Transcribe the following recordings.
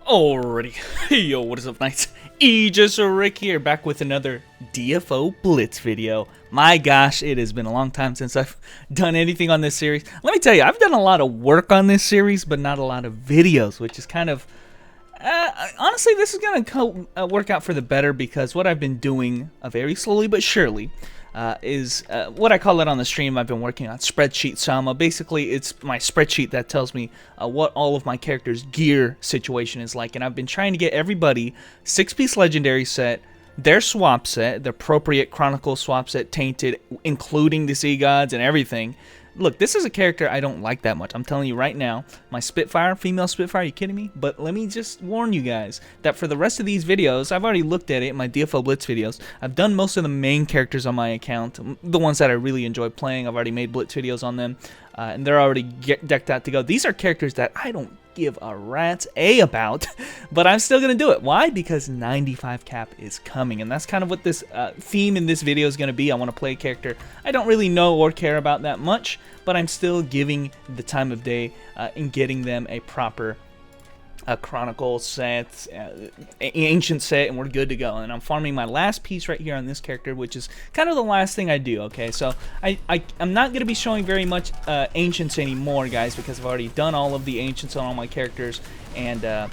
Alrighty, yo, what is up, Knights? Aegis Rick here, back with another DFO Blitz video. My gosh, it has been a long time since I've done anything on this series. Let me tell you, I've done a lot of work on this series, but not a lot of videos, which is kind of... honestly, this is going to work out for the better, because what I've been doing, very slowly but surely, is what I call it on the stream. I've been working on Spreadsheet Sama. Basically, it's my spreadsheet that tells me what all of my characters' gear situation is like, and I've been trying to get everybody 6-piece legendary set, their swap set, the appropriate Chronicle swap set, Tainted, including the Sea Gods and everything. Look, this is a character I don't like that much. I'm telling you right now, my Spitfire, female Spitfire, are you kidding me? But let me just warn you guys that for the rest of these videos, I've already looked at it in my DFO Blitz videos. I've done most of the main characters on my account, the ones that I really enjoy playing. I've already made Blitz videos on them, and they're already decked out to go. These are characters that I don't give a rat's about, but I'm still gonna do it. Why? Because 95 cap is coming, and that's kind of what this theme in this video is gonna be. I want to play a character I don't really know or care about that much, but I'm still giving the time of day in getting them a proper Chronicle set, ancient set, and we're good to go. And I'm farming my last piece right here on this character, which is kind of the last thing I do. Okay, so I'm not going to be showing very much ancients anymore, guys, because I've already done all of the ancients on all my characters. And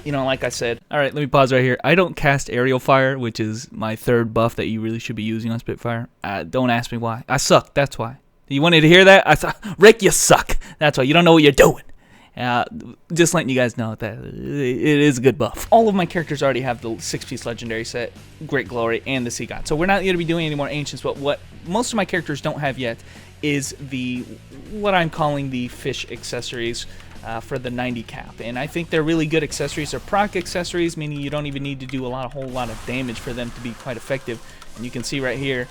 you know, like I said, all right, let me pause right here. I don't cast aerial fire, which is my third buff that you really should be using on Spitfire. Don't ask me why. I suck. That's why. You wanted to hear that? I thought, Rick, you suck. That's why. You don't know what you're doing. Just letting you guys know that it is a good buff. All of my characters already have the 6-piece legendary set, Great Glory, and the Sea God. So we're not going to be doing any more ancients, but what most of my characters don't have yet is what I'm calling the fish accessories for the 90 cap. And I think they're really good accessories. They're proc accessories, meaning you don't even need to do a whole lot of damage for them to be quite effective. And you can see right here,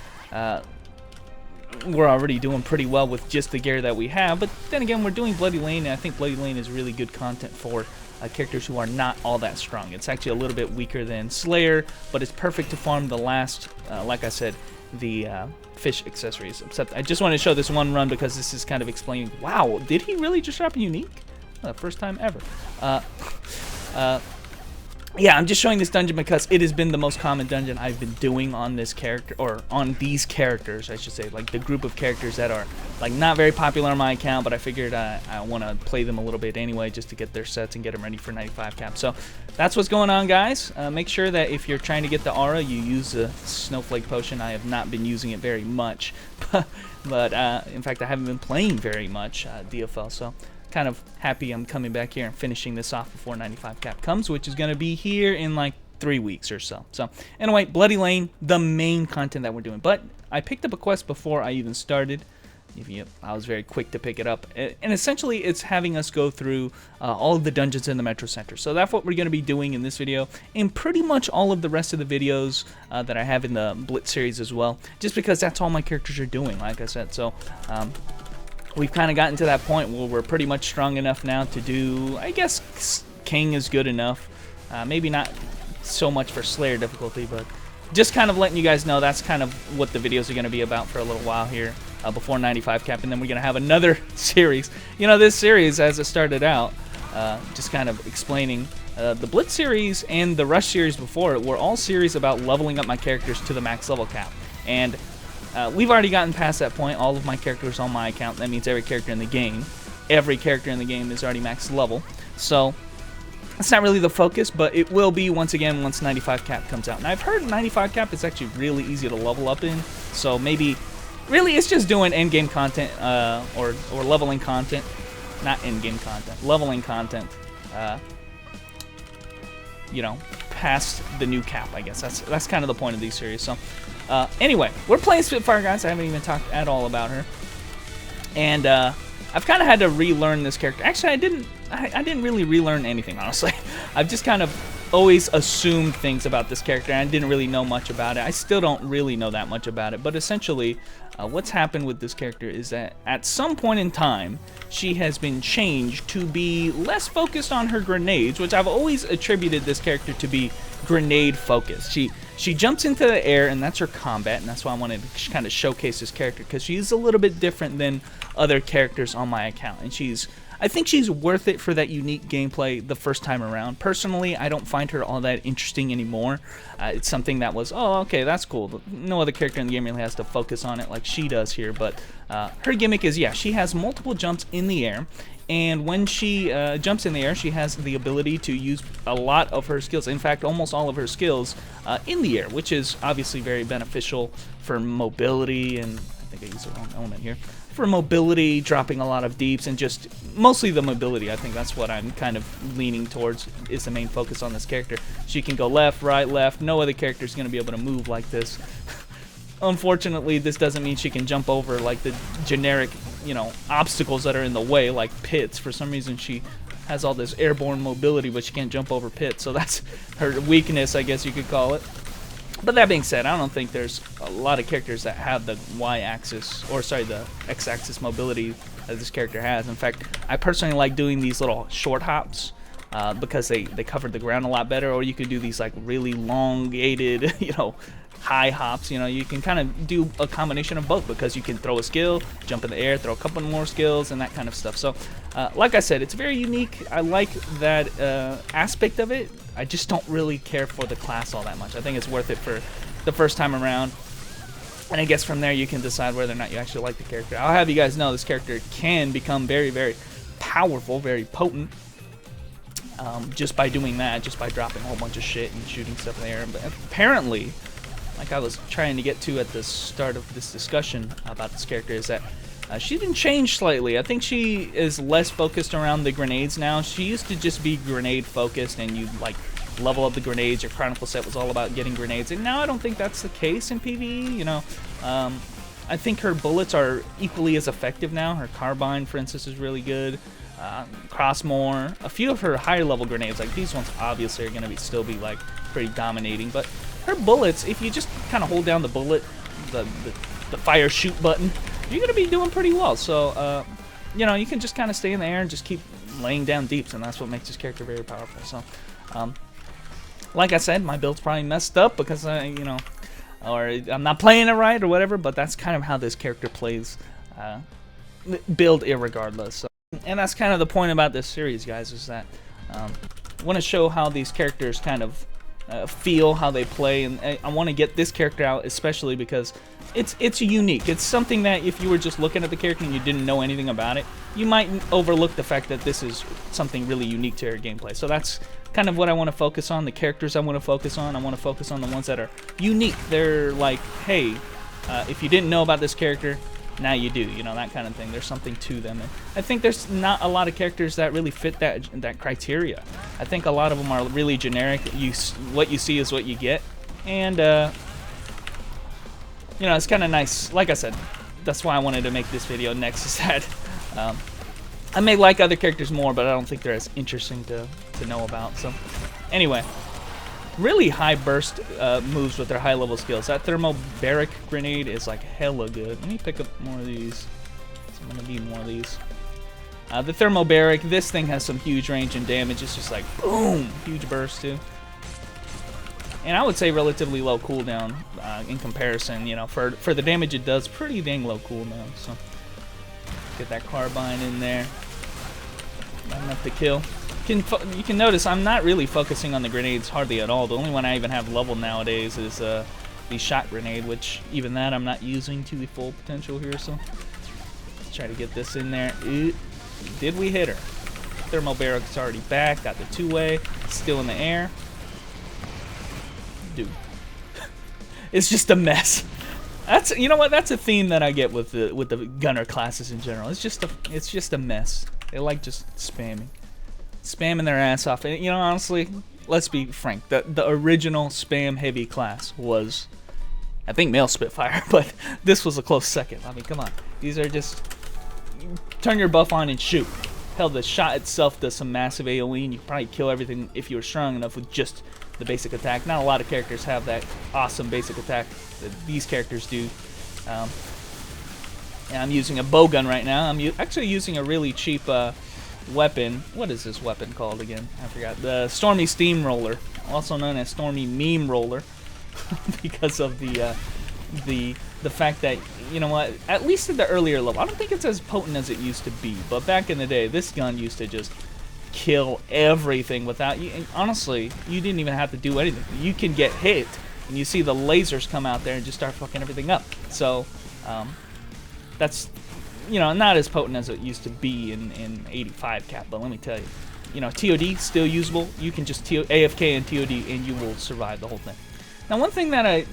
we're already doing pretty well with just the gear that we have, but then again, we're doing Bloody Lane, and I think Bloody Lane is really good content for characters who are not all that strong. It's actually a little bit weaker than Slayer, but it's perfect to farm the last, like I said, the fish accessories. Except I just wanted to show this one run because this is kind of explaining, wow, did he really just drop a unique? First time ever. Yeah, I'm just showing this dungeon because it has been the most common dungeon I've been doing on this character, or on these characters, I should say, like the group of characters that are like not very popular on my account, but I figured I want to play them a little bit anyway, just to get their sets and get them ready for 95 cap. So that's what's going on, guys. Make sure that if you're trying to get the aura, you use the Snowflake Potion. I have not been using it very much, but in fact, I haven't been playing very much DFL, so kind of happy I'm coming back here and finishing this off before 95 cap comes, which is going to be here in like 3 weeks or so. So anyway, Bloody Lane, the main content that we're doing. But I picked up a quest before I even started. I was very quick to pick it up, and essentially it's having us go through all of the dungeons in the Metro Center. So that's what we're going to be doing in this video, and pretty much all of the rest of the videos that I have in the Blitz series as well, just because that's all my characters are doing, like I said. So we've kind of gotten to that point where we're pretty much strong enough now to do, I guess, King is good enough. Maybe not so much for Slayer difficulty, but just kind of letting you guys know that's kind of what the videos are going to be about for a little while here before 95 cap. And then we're going to have another series. You know, this series, as it started out, just kind of explaining the Blitz series and the Rush series before it were all series about leveling up my characters to the max level cap. And we've already gotten past that point. All of my characters on my account, that means every character in the game. Every character in the game is already max level. So that's not really the focus, but it will be once again once 95 cap comes out. And I've heard 95 cap is actually really easy to level up in. So maybe, really, it's just doing end-game content or leveling content. Not end-game content. Leveling content. You know, past the new cap, I guess. That's kind of the point of these series. So anyway, we're playing Spitfire, guys. I haven't even talked at all about her, and I've kind of had to relearn this character. Actually, I didn't really relearn anything, honestly. I've just kind of always assumed things about this character, and I didn't really know much about it. I still don't really know that much about it, but essentially what's happened with this character is that at some point in time she has been changed to be less focused on her grenades, which I've always attributed this character to be grenade focused. She jumps into the air, and that's her combat, and that's why I wanted to kind of showcase this character, because she's a little bit different than other characters on my account, and she's I think she's worth it for that unique gameplay the first time around. Personally, I don't find her all that interesting anymore. It's something that was, oh, okay, that's cool. No other character in the game really has to focus on it like she does here, but her gimmick is, yeah, she has multiple jumps in the air, and when she jumps in the air, she has the ability to use a lot of her skills, in fact, almost all of her skills in the air, which is obviously very beneficial for mobility, and I think I used the wrong element here, for mobility, dropping a lot of deeps, and just mostly the mobility. I think that's what I'm kind of leaning towards, is the main focus on this character. She can go left, right, left. No other character is going to be able to move like this. Unfortunately, this doesn't mean she can jump over like the generic, you know, obstacles that are in the way, like pits. For some reason, she has all this airborne mobility, but she can't jump over pits. So that's her weakness, I guess you could call it. But that being said, I don't think there's a lot of characters that have the Y-axis, or sorry, the X-axis mobility that this character has. In fact, I personally like doing these little short hops because they cover the ground a lot better, or you could do these like really elongated, you know, high hops. You know, you can kind of do a combination of both because you can throw a skill, jump in the air, throw a couple more skills, and that kind of stuff. So, like I said, it's very unique. I like that aspect of it. I just don't really care for the class all that much. I think it's worth it for the first time around. And I guess from there you can decide whether or not you actually like the character. I'll have you guys know this character can become very, very powerful, very potent. Just by doing that, just by dropping a whole bunch of shit and shooting stuff in the air. But apparently, like I was trying to get to at the start of this discussion about this character, is that she's been changed slightly. I think she is less focused around the grenades now. She used to just be grenade focused, and you like level up the grenades. Your Chronicle set was all about getting grenades, and now I don't think that's the case in PvE. You know, I think her bullets are equally as effective now. Her carbine, for instance, is really good. Crossmore, a few of her higher level grenades, like these ones, obviously are going to still be like pretty dominating. But her bullets, if you just kind of hold down the bullet, the fire shoot button, you're going to be doing pretty well. So, you know, you can just kind of stay in the air and just keep laying down deeps, and that's what makes this character very powerful. So, like I said, my build's probably messed up because, you know, or I'm not playing it right or whatever, but that's kind of how this character plays, build irregardless. So, and that's kind of the point about this series, guys, is that I want to show how these characters kind of feel, how they play, and I want to get this character out especially because it's unique. It's something that if you were just looking at the character and you didn't know anything about it, you might overlook the fact that this is something really unique to her gameplay. So that's kind of what I want to focus on, the characters I want to focus on. I want to focus on the ones that are unique. They're like, hey, if you didn't know about this character, now you do, you know, that kind of thing. There's something to them. And I think there's not a lot of characters that really fit that criteria. I think a lot of them are really generic. What you see is what you get. And, you know, it's kind of nice. Like I said, that's why I wanted to make this video next, is that I may like other characters more, but I don't think they're as interesting to know about. So, anyway, really high burst moves with their high level skills. That thermobaric grenade is like hella good. Let me pick up more of these. I'm gonna need more of these. The thermobaric, this thing has some huge range and damage. It's just like boom, huge burst too. And I would say relatively low cooldown in comparison. You know, for the damage it does, pretty dang low cooldown. So get that carbine in there. Not enough to kill. You can notice I'm not really focusing on the grenades hardly at all. The only one I even have leveled nowadays is the shot grenade, which even that I'm not using to the full potential here. So let's try to get this in there. Did we hit her? Thermobaric's already back. Got the two-way. Still in the air. Dude, it's just a mess. That's, you know what? That's a theme that I get with the gunner classes in general. It's just a mess. They like just spamming their ass off. And, you know, honestly, let's be frank. The original spam heavy class was, I think, male Spitfire, but this was a close second. I mean, come on. These are just turn your buff on and shoot. Hell, the shot itself does some massive AoE, and you can probably kill everything if you were strong enough with just the basic attack. Not a lot of characters have that awesome basic attack that these characters do. And I'm using a bow gun right now. I'm actually using a really cheap weapon. What is this weapon called again? I forgot. The Stormy Steamroller, also known as Stormy Meme Roller, because of the the fact that, you know what, at least at the earlier level, I don't think it's as potent as it used to be, but back in the day, this gun used to just kill everything without you. And honestly, you didn't even have to do anything. You can get hit, and you see the lasers come out there and just start fucking everything up. So, that's, you know, not as potent as it used to be in 85 cap, but let me tell you, you know, TOD still usable. You can just AFK and TOD and you will survive the whole thing. Now, one thing that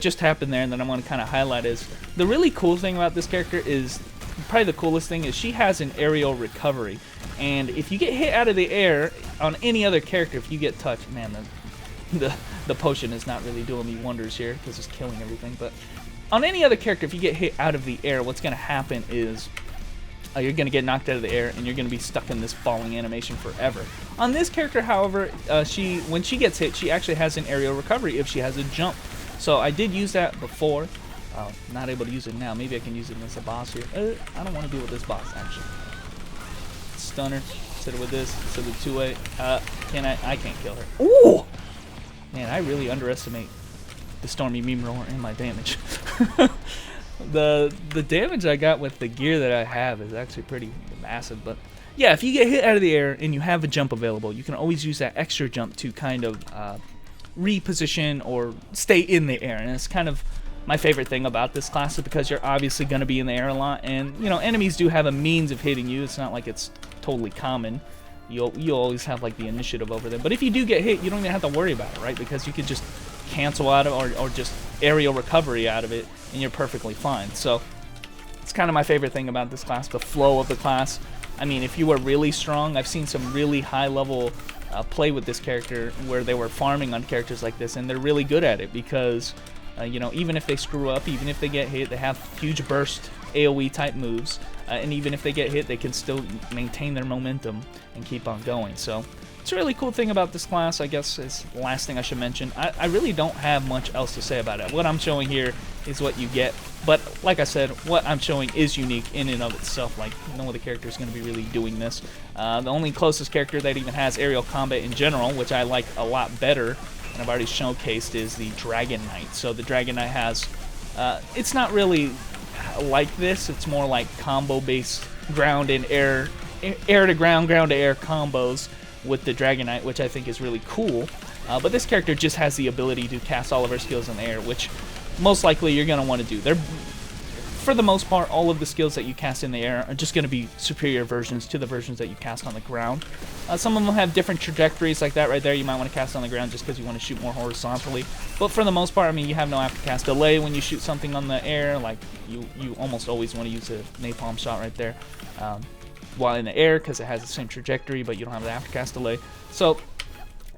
just happened there and that I want to kind of highlight is the really cool thing about this character is, probably the coolest thing is she has an aerial recovery. And if you get hit out of the air on any other character, if you get touched, man, the potion is not really doing me wonders here because it's killing everything. But on any other character, if you get hit out of the air, what's going to happen is you're going to get knocked out of the air and you're going to be stuck in this falling animation forever. On this character, however, when she gets hit, she actually has an aerial recovery if she has a jump. So I did use that before. Not able to use it now. Maybe I can use it as a boss here. I don't want to deal with this boss, actually. Stunner. Instead of with this, instead of the 2-way. I can't kill her. Ooh! Man, I really underestimate the Stormy Meme Roller and my damage. The damage I got with the gear that I have is actually pretty massive, but yeah, if you get hit out of the air and you have a jump available, you can always use that extra jump to kind of reposition or stay in the air, and it's kind of my favorite thing about this class is because you're obviously going to be in the air a lot, and you know, enemies do have a means of hitting you. It's not like it's totally common. You'll always have like the initiative over them, but if you do get hit, you don't even have to worry about it, right? Because you could just cancel out of or just aerial recovery out of it, and you're perfectly fine. So it's kind of my favorite thing about this class, the flow of the class. I mean, if you are really strong, I've seen some really high level play with this character where they were farming on characters like this, and they're really good at it because you know, even if they screw up, even if they get hit, they have huge burst AoE type moves, and even if they get hit, they can still maintain their momentum and keep on going. So it's a really cool thing about this class, I guess, is the last thing I should mention. I really don't have much else to say about it. What I'm showing here is what you get, but like I said, what I'm showing is unique in and of itself. Like, no other character is going to be really doing this. The only closest character that even has aerial combat in general, which I like a lot better, and I've already showcased, is the Dragon Knight. So the Dragon Knight has, it's not really like this, it's more like combo-based ground and air to ground, ground to air combos with the Dragon Knight, which I think is really cool. But this character just has the ability to cast all of her skills in the air, which most likely you're going to want to do. For the most part, all of the skills that you cast in the air are just going to be superior versions to the versions that you cast on the ground. Some of them have different trajectories like that right there. You might want to cast on the ground just because you want to shoot more horizontally. But for the most part, I mean, you have no aftercast delay when you shoot something on the air. Like, you almost always want to use a napalm shot right there while in the air because it has the same trajectory, but you don't have the aftercast delay. So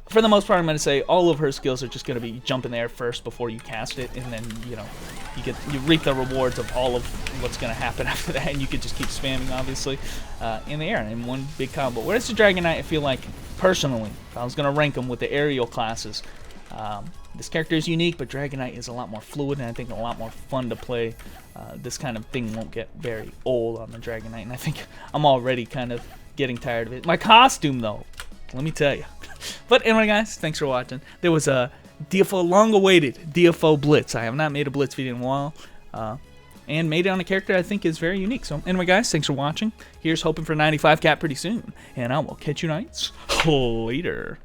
for the most part, I'm going to say all of her skills are just going to be jump in the air first before you cast it, and then, you know, you reap the rewards of all of what's going to happen after that, and you could just keep spamming, obviously, in the air in one big combo. Whereas the Dragon Knight, I feel like, personally, if I was going to rank them with the aerial classes, this character is unique, but Dragon Knight is a lot more fluid, and I think a lot more fun to play. This kind of thing won't get very old on the Dragon Knight, and I think I'm already kind of getting tired of it. My costume, though, let me tell you. But anyway, guys, thanks for watching. There was a long-awaited DFO Blitz. I have not made a Blitz video in a while, and made it on a character I think is very unique. So anyway, guys, thanks for watching. Here's hoping for 95 cap pretty soon, and I will catch you nights later.